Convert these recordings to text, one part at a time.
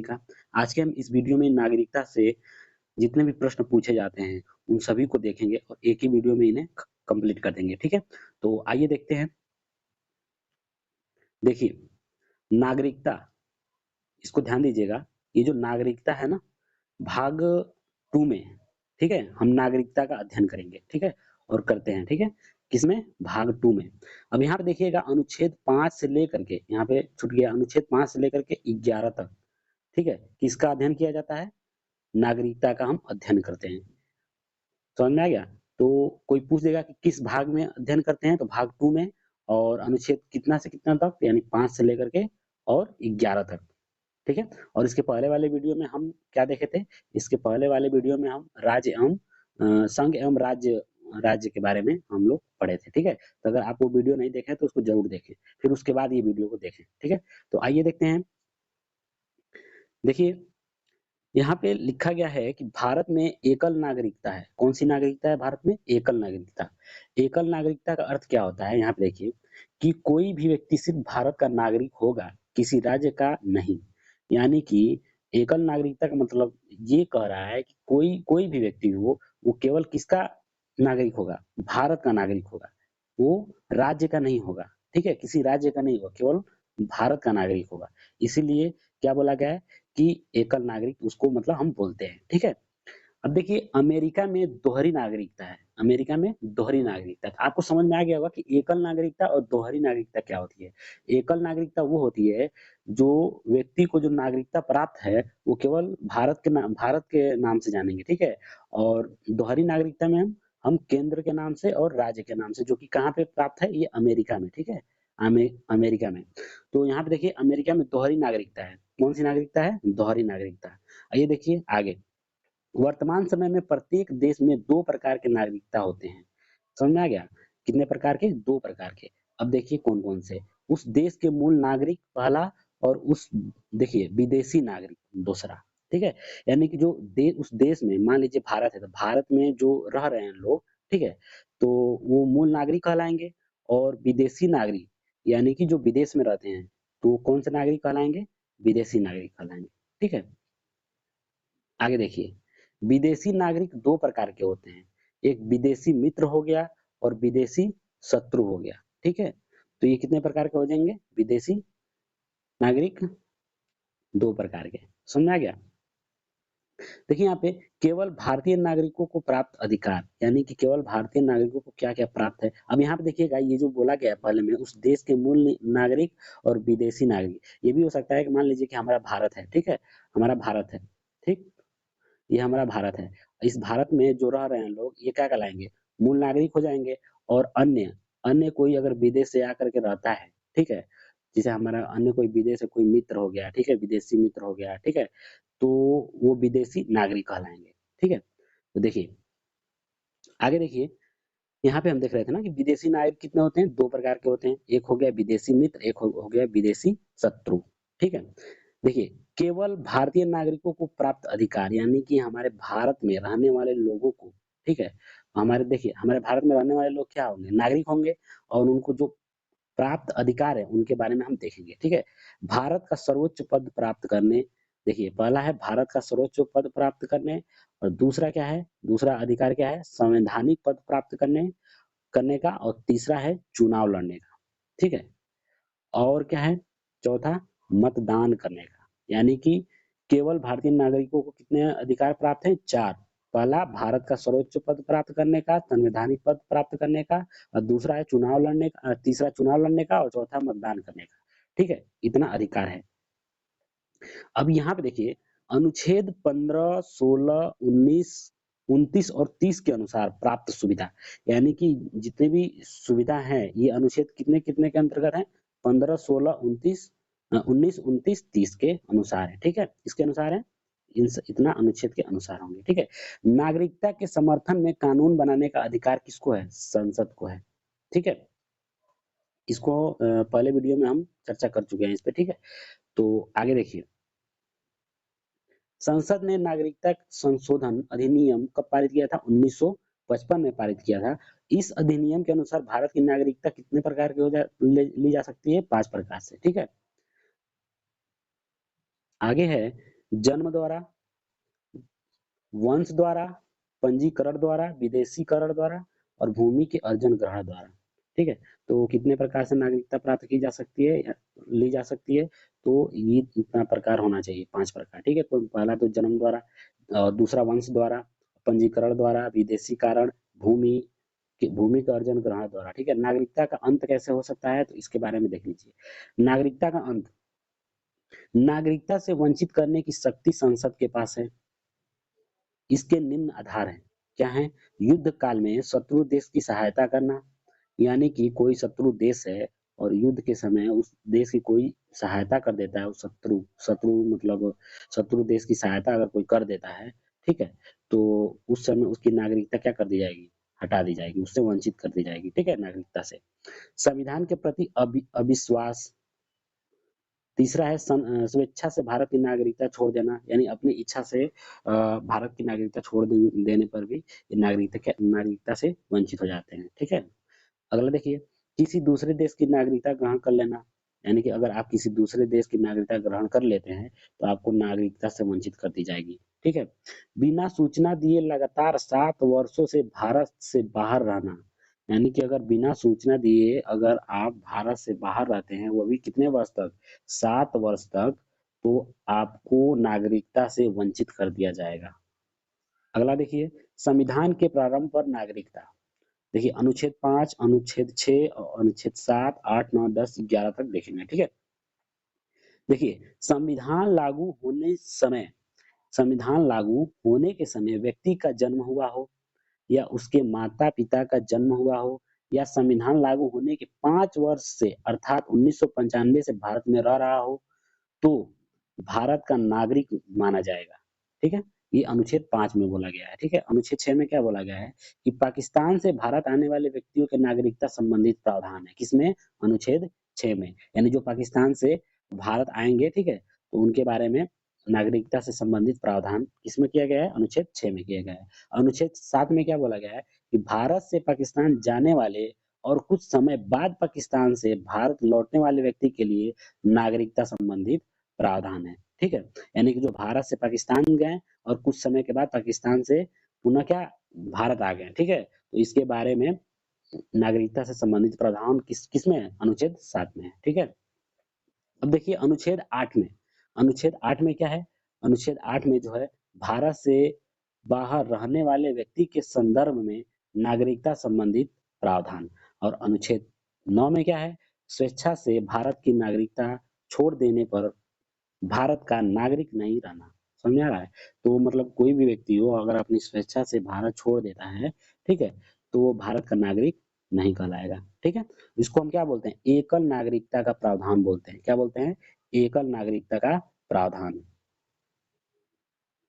का। आज के हम इस वीडियो में नागरिकता से जितने भी प्रश्न पूछे जाते हैं, उन सभी को देखेंगे और एक ही वीडियो में इन्हें कंप्लीट कर देंगे, ठीक है? तो आइए देखते हैं। देखिए, नागरिकता, इसको ध्यान दीजिएगा। ये जो नागरिकता है ना, भाग 2 में, ठीक है? हम नागरिकता का अध्ययन करेंगे, ठीक है? और करते हैं, ठीक है? किसमें? भाग 2 में। अब यहाँ पे देखिएगा अनुच्छेद 5 से लेकर के, यहाँ पे छूट गया, अनुच्छेद 5 से लेकर के 11 तक, ठीक है? किसका अध्ययन किया जाता है? नागरिकता का हम अध्ययन करते हैं। समझ में आ गया? तो कोई पूछ देगा कि किस भाग में अध्ययन करते हैं, तो भाग 2 में। और अनुच्छेद कितना से कितना तक, यानी 5 से लेकर के और 11 तक, ठीक है? और इसके पहले वाले वीडियो में हम क्या देखे थे? इसके पहले वाले वीडियो में हम राज्य एवं संघ एवं राज्य राज्य के बारे में हम लोग पढ़े थे, ठीक है? तो अगर आप वो वीडियो नहीं देखे तो उसको जरूर देखें, फिर उसके बाद ये वीडियो को देखें, ठीक है? तो आइए देखते हैं। देखिए, यहाँ पे लिखा गया है कि भारत में एकल नागरिकता है। कौन सी नागरिकता है भारत में? एकल नागरिकता। एकल नागरिकता का अर्थ क्या होता है? यहाँ पे देखिए कि कोई भी व्यक्ति सिर्फ भारत का नागरिक होगा, किसी राज्य का नहीं। यानी कि एकल नागरिकता का मतलब ये कह रहा है कि कोई कोई भी व्यक्ति हो, वो केवल किसका नागरिक होगा? भारत का नागरिक होगा। वो राज्य का नहीं होगा, ठीक है? किसी राज्य का नहीं होगा, केवल भारत का नागरिक होगा। इसीलिए क्या बोला गया है कि एकल नागरिक उसको मतलब हम बोलते हैं, ठीक है? अब देखिए, अमेरिका में दोहरी नागरिकता है। अमेरिका में दोहरी नागरिकता है। तो आपको समझ में आ गया होगा कि एकल नागरिकता और दोहरी नागरिकता क्या होती है। एकल नागरिकता वो होती है जो व्यक्ति को जो नागरिकता प्राप्त है, वो केवल भारत के नाम से जानेंगे, ठीक है? और दोहरी नागरिकता में हम केंद्र के नाम से और राज्य के नाम से, जो कि कहाँ पे प्राप्त है? ये अमेरिका में, ठीक है? अमेरिका में। तो यहाँ पे देखिए, अमेरिका में दोहरी नागरिकता है। कौन सी नागरिकता है? दोहरी नागरिकता। आइए देखिए आगे। वर्तमान समय में प्रत्येक देश में 2 प्रकार के नागरिकता होते हैं। समझ में आ गया? कितने प्रकार के? 2 प्रकार के। अब देखिए कौन-कौन से? उस देश के मूल नागरिक पहला, और उस देखिए विदेशी नागरिक दूसरा, ठीक है? यानी कि जो उस देश में, मान लीजिए भारत है, तो भारत में जो रह रहे हैं लोग, ठीक है? तो वो मूल नागरिक कहलाएँगे। और विदेशी नागरिक, यानी कि जो विदेश में रहते हैं, तो वो कौन से नागरिक कहलाएँगे? विदेशी नागरिक कहलाएँगे, ठीक है? आगे देखिए, विदेशी नागरिक 2 प्रकार के होते हैं। एक विदेशी मित्र हो गया और विदेशी शत्रु हो गया, ठीक है? तो ये कितने प्रकार के हो जाएँगे? विदेशी नागरिक 2 प्रकार के। समझ में आ गया? देखिए यहाँ पे केवल भारतीय नागरिकों को प्राप्त अधिकार, यानी कि केवल भारतीय नागरिकों को क्या-क्या प्राप्त है। अब यहाँ पे देखिएगा, ये जो बोला गया है पहले में, उस देश के मूल नागरिक और विदेशी नागरिक। ये भी हो सकता है कि मान लीजिए कि हमारा भारत है, ठीक है? हमारा भारत है, ठीक? ये हमारा भारत है। इस भारत में जो रह रहे हैं लोग, ये क्या कहलाएँगे? मूल नागरिक हो जाएँगे। और अन्य अन्य कोई अगर विदेश से आकर के रहता है, ठीक है? जैसे हमारा अन्य कोई विदेश से कोई मित्र हो गया, ठीक है? विदेशी मित्र हो गया, ठीक है? तो वो विदेशी नागरिक कहलाएँगे, ठीक है? तो देखिए, आगे देखिए, यहाँ पे हम देख रहे थे ना कि विदेशी नागरिक कितने होते हैं? 2 प्रकार के होते हैं। एक हो गया विदेशी मित्र, एक हो गया विदेशी शत्रु, ठीक है? देखिए, केवल भारतीय नागरिकों को प्राप्त अधिकार, यानी कि हमारे भारत में रहने वाले लोगों को, ठीक है? हमारे देखिए, हमारे भारत में रहने वाले लोग क्या होंगे? नागरिक होंगे। और उनको जो प्राप्त अधिकार है, उनके बारे में हम देखेंगे, ठीक है? भारत का सर्वोच्च पद प्राप्त करने, देखिए पहला है भारत का सर्वोच्च पद प्राप्त करने। और दूसरा क्या है? दूसरा अधिकार क्या है? संवैधानिक पद प्राप्त करने करने का। और तीसरा है चुनाव लड़ने का, ठीक है? और क्या है? चौथा, मतदान करने का। यानी कि केवल भारतीय नागरिकों को कितने अधिकार प्राप्त हैं? 4। पहला भारत का सर्वोच्च पद प्राप्त करने का, संवैधानिक पद प्राप्त करने का, और दूसरा है चुनाव लड़ने का, तीसरा चुनाव लड़ने का, और चौथा मतदान करने का। ठीक है? इतना अधिकार है। अब यहाँ पे देखिए, अनुच्छेद 15, 16, 19, 29 और 30 के अनुसार प्राप्त सुविधा, यानी कि जितने भी सुविधा हैं, ये अनुच्छेद कितने-कितने के अंतर्गत हैं? 15, 16, 19, 29, 30 के अनुसार है, ठीक है? इसके अनुसार है, इतना अनुच्छेद के अनुसार होंगे, ठीक है? नागरिकता के समर्थन में कानून बनाने का अधिकार किसको है? संसद को है, ठीक है? इसको पहले वीडियो में हम चर्चा कर चुके हैं इस पे, ठीक है? तो आगे देखिए, संसद ने नागरिकता संशोधन अधिनियम कब पारित किया था? 1955 में पारित किया था। इस अधिनियम के अनुसार भारत की नागरिकता कितने प्रकार की ली जा सकती है? 5 प्रकार से, ठीक है? आगे है जन्म द्वारा, वंश द्वारा, पंजीकरण द्वारा, विदेशीकरण द्वारा और भूमि के अर्जन ग्रहण द्वारा। ठीक है, तो कितने प्रकार से नागरिकता प्राप्त की जा सकती है या ली जा सकती है, तो ये इतना प्रकार होना चाहिए, 5 प्रकार। ठीक है, तो पहला तो जन्म द्वारा, दूसरा वंश द्वारा, पंजीकरण द्वारा, विदेशीकरण, भूमि भूमि का अर्जन ग्रहण द्वारा। ठीक है, नागरिकता का अंत कैसे हो सकता है, तो इसके बारे में देख लीजिए। नागरिकता का अंत, नागरिकता से वंचित करने की शक्ति संसद के पास है। इसके निम्न आधार हैं, क्या है? युद्ध काल में शत्रु देश की सहायता करना, यानी कि कोई शत्रु देश है और युद्ध के समय उस देश की कोई सहायता कर देता है, उस शत्रु शत्रु मतलब शत्रु देश की सहायता अगर कोई कर देता है, ठीक है, तो उस समय उसकी नागरिकता क्या कर दी जाएगी? हटा दी जाएगी, उससे वंचित कर दी जाएगी। ठीक है, नागरिकता से। संविधान के प्रति अविश्वास। तीसरा है स्वेच्छा से भारत की नागरिकता छोड़ देना, यानी अपनी इच्छा से भारत की नागरिकता छोड़ देने पर भी ये नागरिकता से वंचित हो जाते हैं। ठीक है, अगला देखिए, किसी दूसरे देश की नागरिकता ग्रहण कर लेना, यानी कि अगर आप किसी दूसरे देश की नागरिकता ग्रहण कर लेते हैं तो आपको नागरिकता से वंचित कर दी जाएगी। ठीक है, बिना सूचना दिए लगातार 7 वर्षों से भारत से बाहर रहना, यानी कि अगर बिना सूचना दिए अगर आप भारत से बाहर रहते हैं, वो भी कितने वर्ष तक? 7 वर्ष तक, तो आपको नागरिकता से वंचित कर दिया जाएगा। अगला देखिए, संविधान के प्रारंभ पर नागरिकता। देखिए अनुच्छेद 5, अनुच्छेद 6 और अनुच्छेद 7, 8, 9, 10, 11 तक देखेंगे। ठीक है, देखिए संविधान लागू होने के समय व्यक्ति का जन्म हुआ हो या उसके माता पिता का जन्म हुआ हो या संविधान लागू होने के 5 वर्ष से अर्थात 1995 से भारत में रह रहा हो, तो भारत का नागरिक माना जाएगा। ठीक है, ये अनुच्छेद 5 में बोला गया है। ठीक है, अनुच्छेद 6 में क्या बोला गया है कि पाकिस्तान से भारत आने वाले व्यक्तियों के नागरिकता संबंधित प्रावधान है। किसमें? अनुच्छेद 6 में, यानी जो पाकिस्तान से भारत आएंगे, ठीक है, तो उनके बारे में नागरिकता से संबंधित प्रावधान किसमें किया गया है? अनुच्छेद 6 में किया गया है। अनुच्छेद 7 में क्या बोला गया है कि भारत से पाकिस्तान जाने वाले और कुछ समय बाद पाकिस्तान से भारत लौटने वाले व्यक्ति के लिए नागरिकता संबंधित प्रावधान है। ठीक है, यानी कि जो भारत से पाकिस्तान गए और कुछ समय के बाद पाकिस्तान से पुनः क्या भारत आ गए। ठीक है, तो इसके बारे में नागरिकता से संबंधित प्रावधान किसमें है? अनुच्छेद 7 में है। ठीक है, अब देखिए अनुच्छेद 8 में, अनुच्छेद 8 में क्या है? अनुच्छेद 8 में जो है भारत से बाहर रहने वाले व्यक्ति के संदर्भ में नागरिकता संबंधित प्रावधान। और अनुच्छेद 9 में क्या है? स्वेच्छा से भारत की नागरिकता छोड़ देने पर भारत का नागरिक नहीं रहना। समझ में आ रहा है? तो मतलब कोई भी व्यक्ति हो अगर अपनी स्वेच्छा से भारत छोड़ देता है, ठीक है, तो वो भारत का नागरिक नहीं कहलाएगा। ठीक है, इसको हम क्या बोलते हैं? एकल नागरिकता का प्रावधान बोलते हैं। क्या बोलते हैं? एकल नागरिकता का प्रावधान।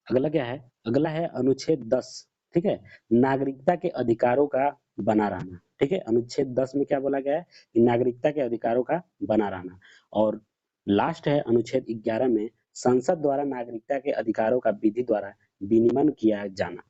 अगला क्या है? अगला है अनुच्छेद 10। ठीक है, नागरिकता के अधिकारों का बना रहना। ठीक है, अनुच्छेद 10 में क्या बोला गया है कि नागरिकता के अधिकारों का बना रहना। और लास्ट है अनुच्छेद 11 में संसद द्वारा नागरिकता के अधिकारों का विधि द्वारा विनियमन किया जाना।